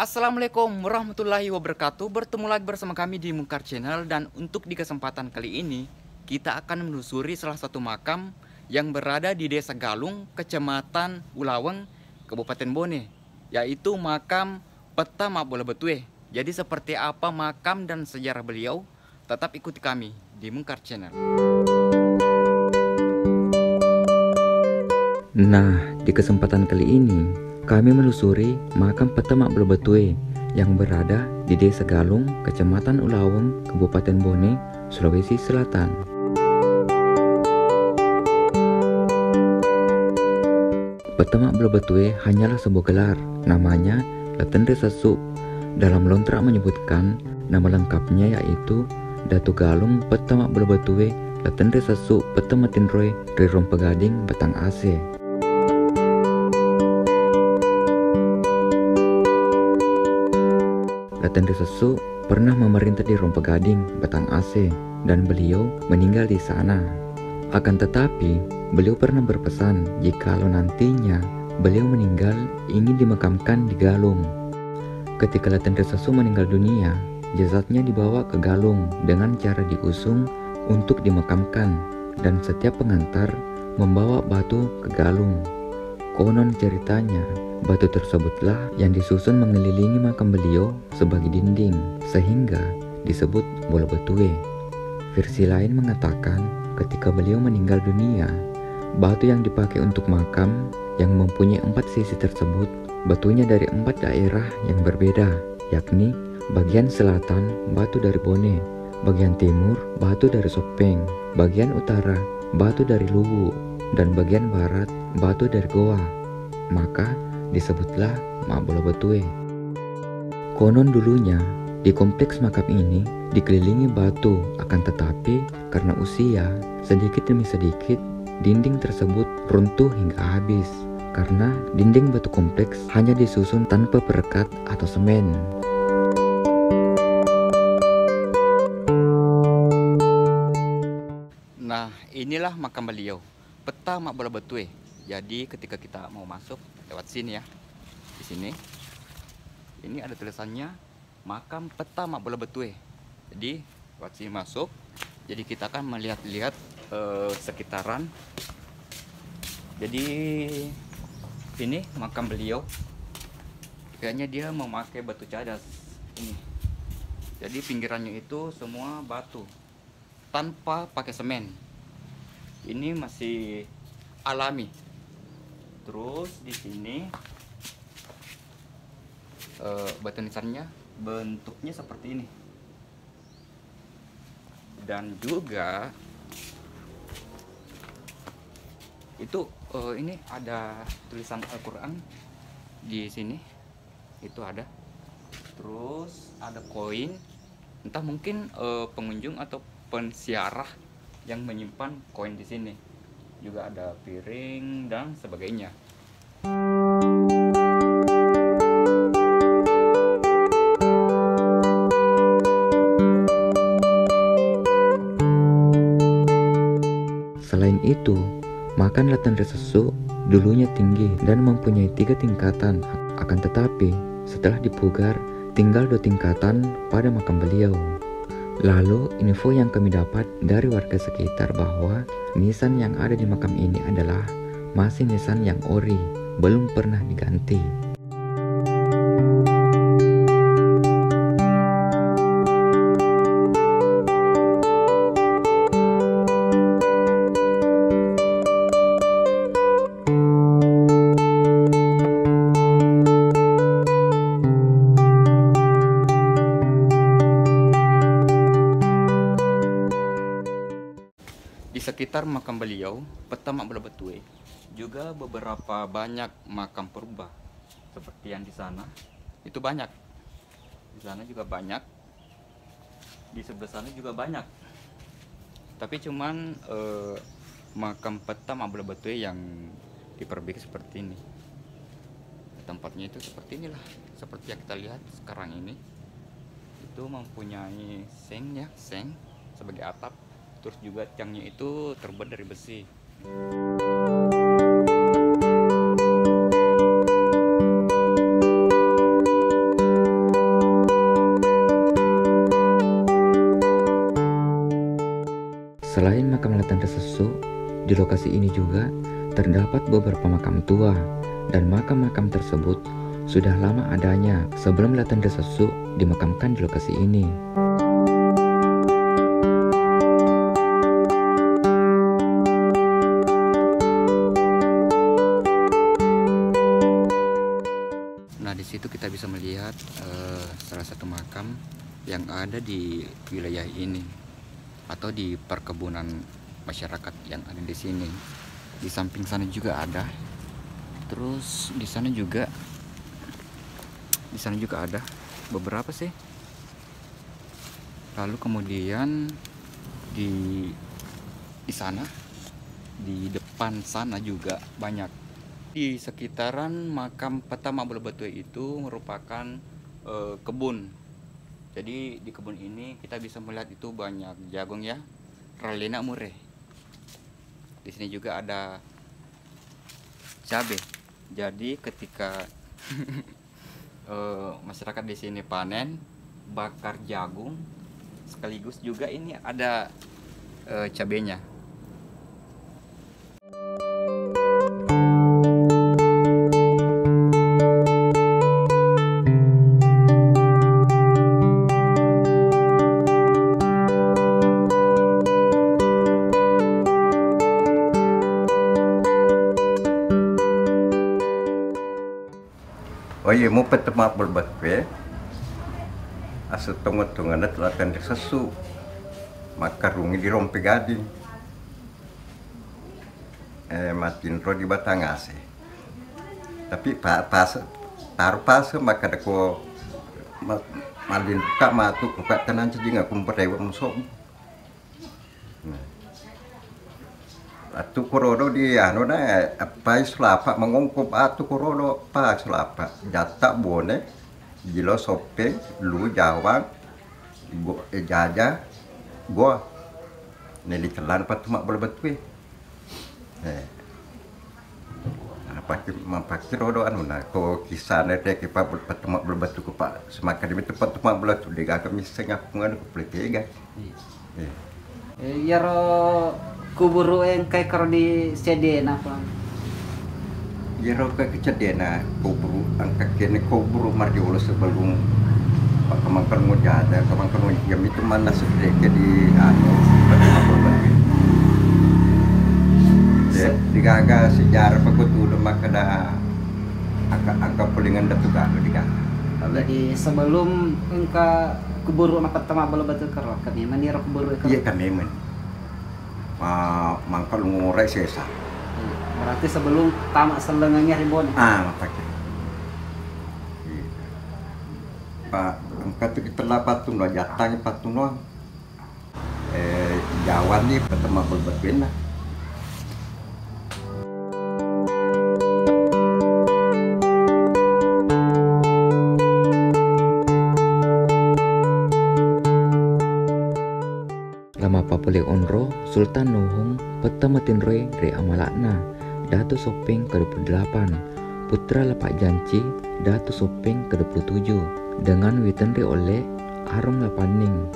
Assalamualaikum warahmatullahi wabarakatuh. Bertemu lagi bersama kami di Mungkar Channel. Dan untuk di kesempatan kali ini kita akan menelusuri salah satu makam yang berada di Desa Galung, Kecamatan Ulaweng, Kabupaten Bone, yaitu makam Peta Mak Bola Betue. Jadi seperti apa makam dan sejarah beliau? Tetap ikuti kami di Mungkar Channel. Nah, di kesempatan kali ini kami menelusuri makam Peta Mak Bola Betue yang berada di Desa Galung, Kecamatan Ulaweng, Kabupaten Bone, Sulawesi Selatan. Peta Mak Bola Betue hanyalah sebuah gelar, namanya Latendre Sasu. Dalam lontrak menyebutkan nama lengkapnya yaitu Datu Galung Peta Mak Bola Betue Latendre Sasu Peta Matinroy Ri Rompegading Batang Ase. Latendre Sasu pernah memerintah di Rompegading, Batang Ase, dan beliau meninggal di sana. Akan tetapi, beliau pernah berpesan jikalau nantinya beliau meninggal ingin dimakamkan di Galung. Ketika Latendre Sasu meninggal dunia, jasadnya dibawa ke Galung dengan cara diusung untuk dimakamkan, dan setiap pengantar membawa batu ke Galung. Konon ceritanya, batu tersebutlah yang disusun mengelilingi makam beliau sebagai dinding, sehingga disebut Bola Betue. Versi lain mengatakan ketika beliau meninggal dunia, batu yang dipakai untuk makam yang mempunyai 4 sisi tersebut, batunya dari 4 daerah yang berbeda, yakni bagian selatan batu dari Bone, bagian timur batu dari Sopeng, bagian utara batu dari Luwu, dan bagian barat batu dari Goa. Maka disebutlah Mak Bola Betue. Konon dulunya di kompleks makam ini dikelilingi batu, akan tetapi karena usia sedikit demi sedikit dinding tersebut runtuh hingga habis, karena dinding batu kompleks hanya disusun tanpa perekat atau semen. Nah, inilah makam beliau, Peta Mak Bola Betue. Jadi ketika kita mau masuk lewat sini ya, di sini ini ada tulisannya makam Peta Mak Bola Betue. Jadi lewat sini masuk, jadi kita akan melihat-lihat sekitaran. Jadi ini makam beliau, kayaknya dia memakai batu cadas ini. Jadi pinggirannya itu semua batu tanpa pakai semen. Ini masih alami. Terus di sini batu nisannya bentuknya seperti ini, dan juga itu ini ada tulisan Al-Quran di sini, itu ada. Terus ada koin, entah mungkin pengunjung atau pensiarah yang menyimpan koin di sini. Juga ada piring dan sebagainya. Selain itu, makam Latendre Sasu dulunya tinggi dan mempunyai 3 tingkatan. Akan tetapi, setelah dipugar, tinggal 2 tingkatan pada makam beliau. Lalu, info yang kami dapat dari warga sekitar bahwa nisan yang ada di makam ini adalah masih nisan yang ori, belum pernah diganti. Di sekitar makam beliau, Peta Mak Bola Betue, juga beberapa banyak makam purba seperti yang di sana. Itu banyak. Di sana juga banyak. Di sebelah sana juga banyak. Tapi cuman makam Peta Mak Bola Betue yang diperbaiki seperti ini. Tempatnya itu seperti inilah, seperti yang kita lihat sekarang ini. Itu mempunyai seng ya, seng sebagai atap. Terus juga tiangnya itu terbuat dari besi. Desesu, di lokasi ini juga terdapat beberapa makam tua, dan makam-makam tersebut sudah lama adanya sebelum Latan Desesu dimakamkan di lokasi ini. Nah, di situ kita bisa melihat salah satu makam yang ada di wilayah ini atau di perkebunan masyarakat yang ada di sini. Di samping sana juga ada. Terus di sana juga ada beberapa sih. Lalu kemudian di sana, di depan sana juga banyak. Di sekitaran makam Peta Mak Bola Batu itu merupakan kebun. Jadi di kebun ini kita bisa melihat itu banyak jagung ya, Ralena mureh. Di sini juga ada cabai. Jadi ketika masyarakat di sini panen, bakar jagung, sekaligus juga ini ada cabenya. Oh iya, mau Peta Mak Bola Batu asa tunggu-tunggu Latan Desesu makarungi di Rompe Gading matin ro di Batangase. Tapi taruh pas maka dako malin buka matu buka tenan cijinga kumperewa musuh. Atu korodo di anu na apa selapa mengungkup atu korodo pa selapa jata bone jilo sopeng lu jawang go jaja gua neli kelan Peta Mak Bola Batu mapaki rodo anu na ko kisah na te ke Peta Mak Bola Batu ko pa semakan di Peta Mak Bola Batu de ga kami sengah nganu ko pletega Yaro kuburu yang kayak karo di CD apa? Yaro ka kecedena kuburu angka kene kuburu mardiolo sebelum pakamangkal ngojada kamangkal ngojam itu mana sedeke di anu Peta Mak Bola Batu. Digaga sejarah pakutu maka da angka pulingan datu galu digaga. Jadi sebelum engka kuburu apa Peta Mak Bola Batu karo kami manira kuburu karo. Iya kami men. Mangkal ngorek sesa. Berarti sebelum tamak selengangnya ribon. Mapaki. Pak, angkat kita lah patung lo jatang patung lo. Jawan nih Peta Mak Bola Batu na. Lama papule onro Sultan Nuhung Peta Matinroe re amalakna Datu Sopeng ke-28, putra Lapak Janci Datu Sopeng ke-27 dengan Witenre oleh Arung Lapaning,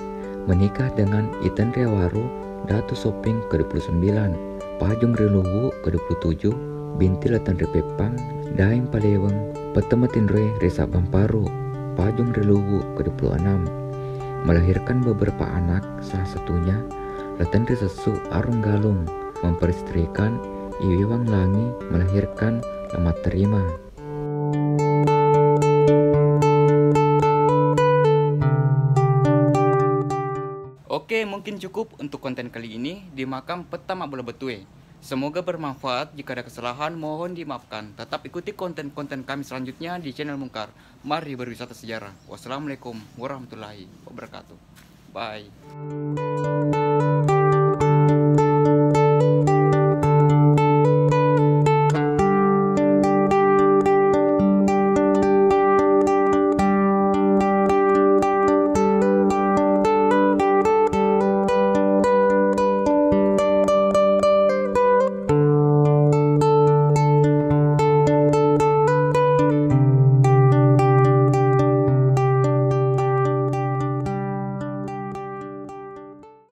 menikah dengan Itenre Waru Datu Sopeng ke-29, Pajung Reluwu ke-27 binti Latan Repepang Daeng Paleweng Peta Matinroe re Sabamparu Pajung Reluwu ke-26, melahirkan beberapa anak, salah satunya Latan Desesu Arung Galung, memperistrikan Iwewang Langi, melahirkan Lemat Terima. Oke, mungkin cukup untuk konten kali ini di makam Peta Mak Bola Batu. Semoga bermanfaat. Jika ada kesalahan mohon dimaafkan. Tetap ikuti konten-konten kami selanjutnya di channel Mungkar. Mari berwisata sejarah. Wassalamualaikum warahmatullahi wabarakatuh. Bye.